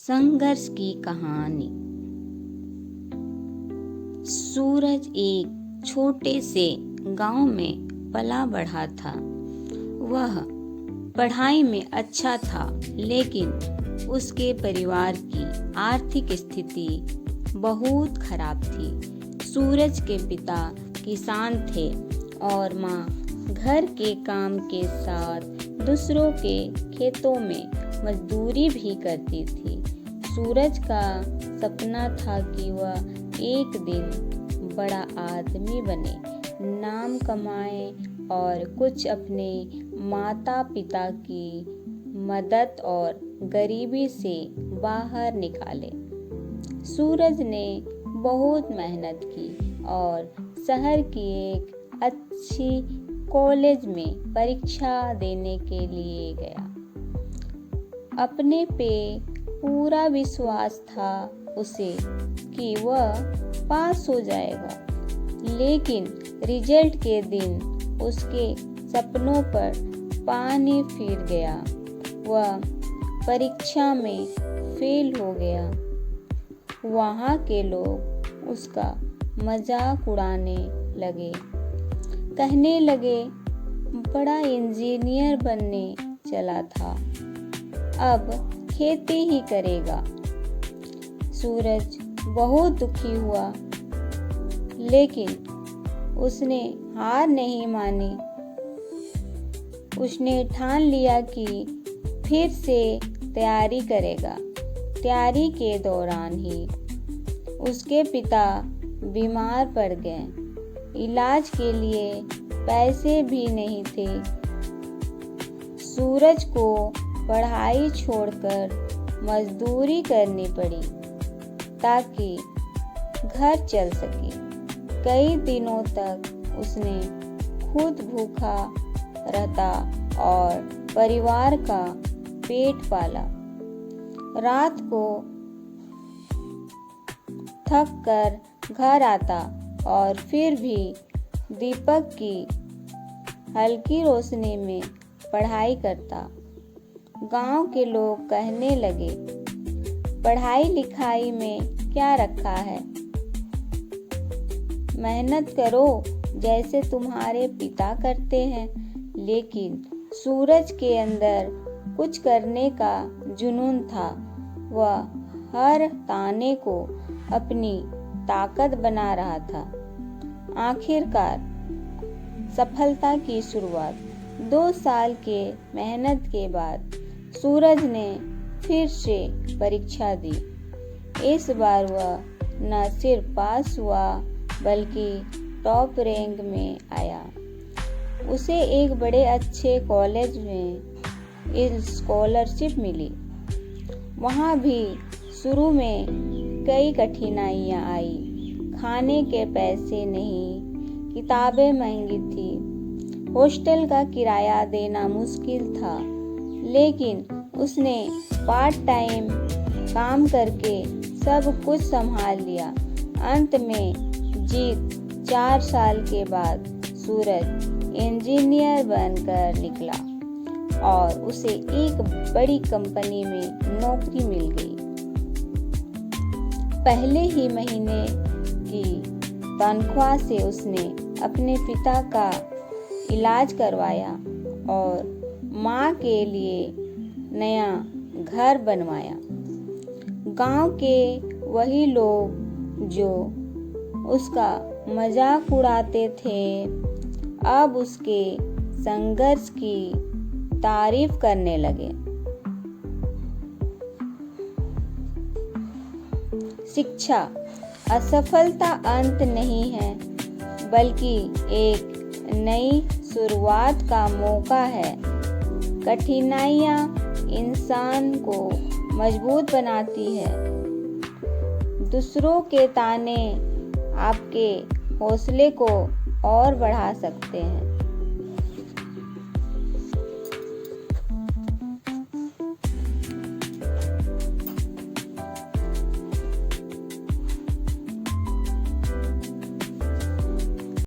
संघर्ष की कहानी। सूरज एक छोटे से गांव में पला बढ़ा था। वह पढ़ाई में अच्छा था, लेकिन उसके परिवार की आर्थिक स्थिति बहुत खराब थी। सूरज के पिता किसान थे और माँ घर के काम के साथ दूसरों के खेतों में मजदूरी भी करती थी। सूरज का सपना था कि वह एक दिन बड़ा आदमी बने, नाम कमाए और कुछ अपने माता पिता की मदद और गरीबी से बाहर निकाले। सूरज ने बहुत मेहनत की और शहर की एक अच्छी कॉलेज में परीक्षा देने के लिए गया। अपने पे पूरा विश्वास था उसे कि वह पास हो जाएगा, लेकिन रिजल्ट के दिन उसके सपनों पर पानी फिर गया। वह परीक्षा में फेल हो गया। वहाँ के लोग उसका मजाक उड़ाने लगे, कहने लगे बड़ा इंजीनियर बनने चला था, अब खेती ही करेगा। सूरज बहुत दुखी हुआ, लेकिन उसने हार नहीं मानी। उसने ठान लिया कि फिर से तैयारी करेगा। तैयारी के दौरान ही उसके पिता बीमार पड़ गए। इलाज के लिए पैसे भी नहीं थे। सूरज को पढ़ाई छोड़कर मजदूरी करनी पड़ी ताकि घर चल सके। कई दिनों तक उसने खुद भूखा रहता और परिवार का पेट पाला। रात को थक कर घर आता और फिर भी दीपक की हल्की रोशनी में पढ़ाई करता। गांव के लोग कहने लगे, पढ़ाई लिखाई में क्या रखा है, मेहनत करो जैसे तुम्हारे पिता करते हैं। लेकिन सूरज के अंदर कुछ करने का जुनून था। वह हर ताने को अपनी ताकत बना रहा था। आखिरकार सफलता की शुरुआत। 2 साल के मेहनत के बाद सूरज ने फिर से परीक्षा दी। इस बार वह न सिर्फ पास हुआ बल्कि टॉप रैंक में आया। उसे एक बड़े अच्छे कॉलेज में स्कॉलरशिप मिली। वहाँ भी शुरू में कई कठिनाइयाँ आई। खाने के पैसे नहीं, किताबें महंगी थी, हॉस्टल का किराया देना मुश्किल था, लेकिन उसने पार्ट टाइम काम करके सब कुछ संभाल लिया। अंत में जीत। 4 साल के बाद सूरज इंजीनियर बनकर निकला और उसे एक बड़ी कंपनी में नौकरी मिल गई। पहले ही महीने की तनख्वाह से उसने अपने पिता का इलाज करवाया और माँ के लिए नया घर बनवाया। गांव के वही लोग जो उसका मजाक उड़ाते थे, अब उसके संघर्ष की तारीफ करने लगे। शिक्षा असफलता अंत नहीं है, बल्कि एक नई शुरुआत का मौका है। कठिनाइयाँ इंसान को मजबूत बनाती है। दूसरों के ताने आपके हौसले को और बढ़ा सकते हैं।